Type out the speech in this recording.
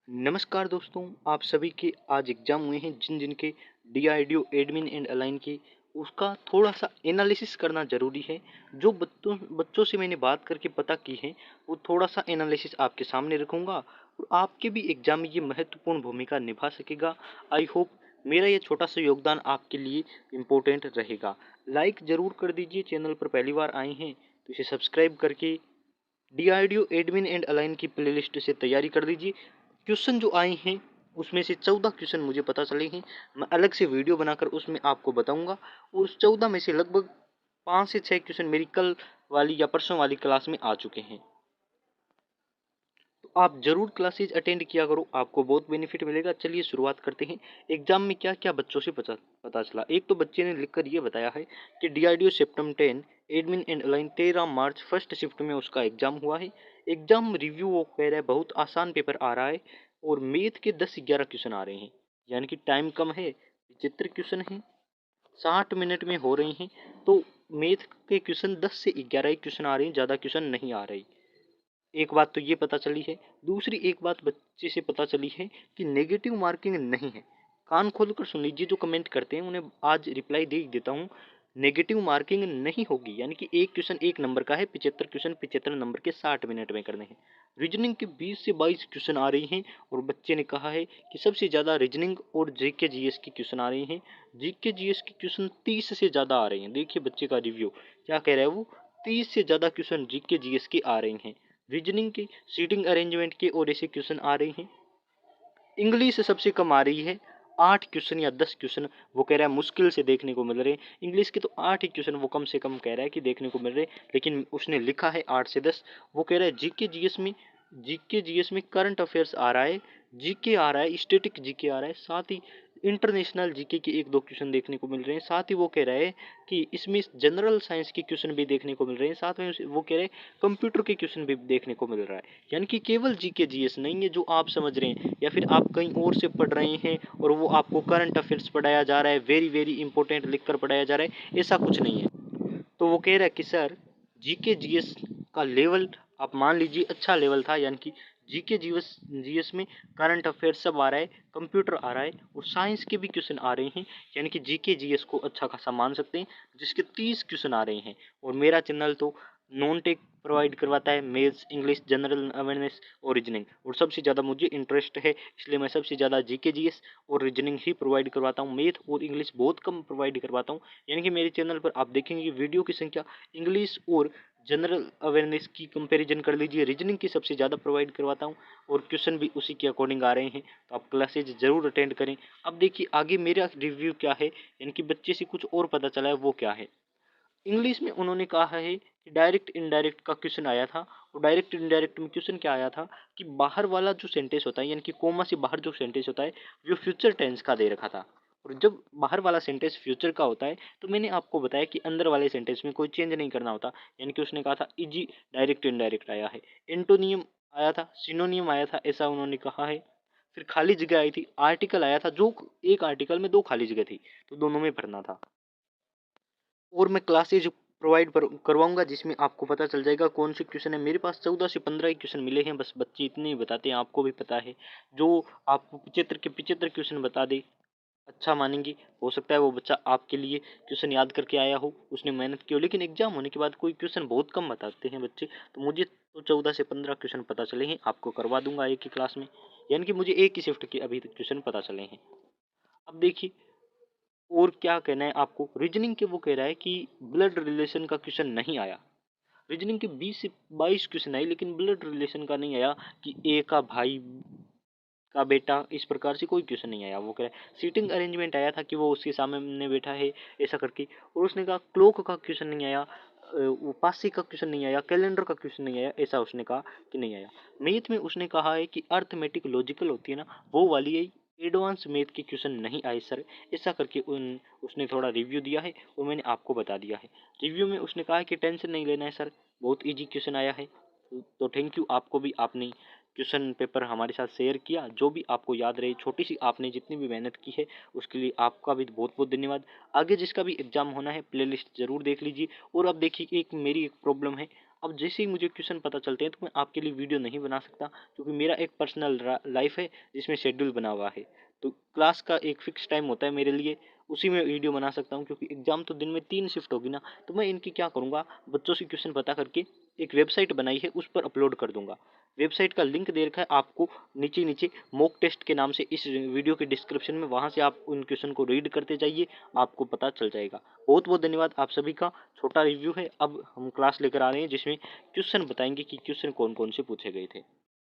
नमस्कार दोस्तों, आप सभी के आज एग्जाम हुए हैं जिन जिन के डीआरडीओ एडमिन एंड अलाइन की उसका थोड़ा सा एनालिसिस करना ज़रूरी है। जो बच्चों से मैंने बात करके पता की है वो थोड़ा सा एनालिसिस आपके सामने रखूँगा और आपके भी एग्जाम में ये महत्वपूर्ण भूमिका निभा सकेगा। आई होप मेरा ये छोटा सा योगदान आपके लिए इम्पोर्टेंट रहेगा। लाइक ज़रूर कर दीजिए, चैनल पर पहली बार आए हैं तो इसे सब्सक्राइब करके डीआरडीओ एडमिन एंड अलाइन की प्लेलिस्ट से तैयारी कर दीजिए। क्वेश्चन जो आए हैं उसमें से 14 क्वेश्चन मुझे पता चले हैं। मैं अलग से वीडियो बनाकर उसमें आपको बताऊंगा। उस 14 में से लगभग 5 से 6 क्वेश्चन मेरी कल वाली या परसों वाली क्लास में आ चुके हैं। तो आप जरूर क्लासेज अटेंड किया करो, आपको बहुत बेनिफिट मिलेगा। चलिए शुरुआत करते हैं। एग्जाम में क्या क्या बच्चों से पता चला। एक तो बच्चे ने लिखकर ये बताया है कि DRDO septum 10 admin and align 13 March first shift में उसका एग्जाम हुआ है। एग्जाम रिव्यू वो कह रहा है बहुत आसान पेपर आ रहा है और मैथ के 10-11 क्वेश्चन आ रहे हैं, यानी कि टाइम कम है, 75 क्वेश्चन है, 60 मिनट में हो रही हैं। तो मैथ के क्वेश्चन 10 से 11 ही क्वेश्चन आ रहे हैं, ज़्यादा क्वेश्चन नहीं आ रही। एक बात तो ये पता चली है। दूसरी एक बात बच्चे से पता चली है कि नेगेटिव मार्किंग नहीं है। कान खोलकर सुन लीजिए, जो कमेंट करते हैं उन्हें आज रिप्लाई दे देता हूँ। नेगेटिव मार्किंग नहीं होगी, यानी कि एक क्वेश्चन 1 नंबर का है, 75 क्वेश्चन 75 नंबर के 60 मिनट में करने हैं। रीजनिंग के 20 से 22 क्वेश्चन आ रही हैं और बच्चे ने कहा है कि सबसे ज़्यादा रीजनिंग और जीके जीएस की क्वेश्चन आ रही हैं। जीके जीएस की क्वेश्चन 30 से ज़्यादा आ रही हैं। देखिए बच्चे का रिव्यू क्या कह रहा है वो, 30 से ज़्यादा क्वेश्चन जीके जीएस की आ रही हैं। रीजनिंग के सीटिंग अरेंजमेंट के और ऐसे क्वेश्चन आ रहे हैं। इंग्लिश सबसे कम आ रही है, 8 क्वेश्चन या 10 क्वेश्चन वो कह रहा है मुश्किल से देखने को मिल रहे हैं। इंग्लिश के तो 8 ही क्वेश्चन वो कम से कम कह रहा है कि देखने को मिल रहे हैं, लेकिन उसने लिखा है 8 से 10। वो कह रहा है जीके जीएस में करंट अफेयर्स आ रहा है, जीके आ रहा है, स्टैटिक जीके आ रहा है, साथ ही इंटरनेशनल जीके के 1-2 क्वेश्चन देखने को मिल रहे हैं। साथ ही वो कह रहा है कि इसमें जनरल साइंस के क्वेश्चन भी देखने को मिल रहे हैं। साथ में वो कह रहे हैं कंप्यूटर के क्वेश्चन भी देखने को मिल रहा है। यानी कि केवल जीके जीएस नहीं है जो आप समझ रहे हैं या फिर आप कहीं और से पढ़ रहे हैं और वो आपको करंट अफेयर्स पढ़ाया जा रहा है, वेरी वेरी इंपॉर्टेंट लिखकर पढ़ाया जा रहा है, ऐसा कुछ नहीं है। तो वो कह रहा है कि सर जीके जीएस का लेवल आप मान लीजिए अच्छा लेवल था, यानी कि जीके जीएस जीएस में करंट अफेयर सब आ रहा है, कंप्यूटर आ रहा है और साइंस के भी क्वेश्चन आ रहे हैं, यानी कि जीके जीएस को अच्छा खासा मान सकते हैं, जिसके 30 क्वेश्चन आ रहे हैं। और मेरा चैनल तो नॉन टेक प्रोवाइड करवाता है, मैथ्स, इंग्लिश, जनरल अवेयरनेस और रीजनिंग, और सबसे ज़्यादा मुझे इंटरेस्ट है इसलिए मैं सबसे ज़्यादा जीके जीएस और रीजनिंग ही प्रोवाइड करवाता हूँ। मैथ और इंग्लिश बहुत कम प्रोवाइड करवाता हूँ। यानी कि मेरे चैनल पर आप देखेंगे वीडियो की संख्या इंग्लिश और जनरल अवेयरनेस की कंपैरिजन कर लीजिए, रीजनिंग की सबसे ज़्यादा प्रोवाइड करवाता हूँ और क्वेश्चन भी उसी के अकॉर्डिंग आ रहे हैं। तो आप क्लासेज ज़रूर अटेंड करें। अब देखिए आगे मेरा रिव्यू क्या है, यानी कि बच्चे से कुछ और पता चला है वो क्या है। इंग्लिश में उन्होंने कहा है कि डायरेक्ट इनडायरेक्ट का क्वेश्चन आया था और डायरेक्ट इनडायरेक्ट में क्वेश्चन क्या आया था कि बाहर वाला जो सेंटेंस होता है, यानी कि कोमा से बाहर जो सेंटेंस होता है वो फ्यूचर टेंस का दे रखा था। और जब बाहर वाला सेंटेंस फ्यूचर का होता है तो मैंने आपको बताया कि अंदर वाले सेंटेंस में कोई चेंज नहीं करना होता। यानी कि उसने कहा था इजी डायरेक्ट इनडायरेक्ट आया है, एंटोनियम आया था, सिनोनियम आया था, ऐसा उन्होंने कहा है। फिर खाली जगह आई थी, आर्टिकल आया था, जो एक आर्टिकल में 2 खाली जगह थी तो दोनों में भरना था। और मैं क्लासेज प्रोवाइड करवाऊंगा जिसमें आपको पता चल जाएगा कौन से क्वेश्चन है। मेरे पास 14 से 15 ही क्वेश्चन मिले हैं, बस बच्चे इतने ही बताते हैं, आपको भी पता है। जो आपको 75 के 75 क्वेश्चन बता दे अच्छा मानेंगे। हो सकता है वो बच्चा आपके लिए क्वेश्चन याद करके आया हो, उसने मेहनत की हो, लेकिन एग्जाम होने के बाद कोई क्वेश्चन बहुत कम बताते हैं बच्चे। तो मुझे तो 14 से 15 क्वेश्चन पता चले हैं, आपको करवा दूंगा एक ही क्लास में। यानी कि मुझे एक ही शिफ्ट के अभी तक क्वेश्चन पता चले हैं। अब देखिए और क्या कहना है आपको। रीजनिंग के वो कह रहा है कि ब्लड रिलेशन का क्वेश्चन नहीं आया। रीजनिंग के 20 से 22 क्वेश्चन आए लेकिन ब्लड रिलेशन का नहीं आया कि ए का भाई का बेटा, इस प्रकार से कोई क्वेश्चन नहीं आया। वो कह रहा है सीटिंग अरेंजमेंट आया था कि वो उसके सामने बैठा है ऐसा करके, और उसने कहा क्लॉक का क्वेश्चन नहीं आया, वो पासे का क्वेश्चन नहीं आया, कैलेंडर का क्वेश्चन नहीं आया, ऐसा उसने कहा कि नहीं आया। मैथ में उसने कहा है कि अर्थमेटिक लॉजिकल होती है ना, वो वाली है, एडवांस मैथ के क्वेश्चन नहीं आए सर, ऐसा करके उसने थोड़ा रिव्यू दिया है और मैंने आपको बता दिया है। रिव्यू में उसने कहा है कि टेंशन नहीं लेना है सर, बहुत इजी क्वेश्चन आया है। तो थैंक यू आपको भी, आपने क्वेश्चन पेपर हमारे साथ शेयर किया, जो भी आपको याद रहे, छोटी सी आपने जितनी भी मेहनत की है उसके लिए आपका भी बहुत बहुत धन्यवाद। आगे जिसका भी एग्जाम होना है प्लेलिस्ट जरूर देख लीजिए। और अब देखिए एक मेरी एक प्रॉब्लम है, अब जैसे ही मुझे क्वेश्चन पता चलते हैं तो मैं आपके लिए वीडियो नहीं बना सकता, क्योंकि मेरा एक पर्सनल लाइफ है जिसमें शेड्यूल बना हुआ है। तो क्लास का एक फिक्स टाइम होता है मेरे लिए, उसी में वीडियो बना सकता हूँ, क्योंकि एग्जाम तो दिन में 3 शिफ्ट होगी ना। तो मैं इनकी क्या करूँगा, बच्चों से क्वेश्चन पता करके एक वेबसाइट बनाई है, उस पर अपलोड कर दूंगा। वेबसाइट का लिंक दे रखा है आपको नीचे नीचे, मॉक टेस्ट के नाम से, इस वीडियो के डिस्क्रिप्शन में, वहां से आप उन क्वेश्चन को रीड करते जाइए, आपको पता चल जाएगा। बहुत बहुत धन्यवाद आप सभी का। छोटा रिव्यू है, अब हम क्लास लेकर आ रहे हैं जिसमें क्वेश्चन बताएंगे कि क्वेश्चन कौन कौन से पूछे गए थे।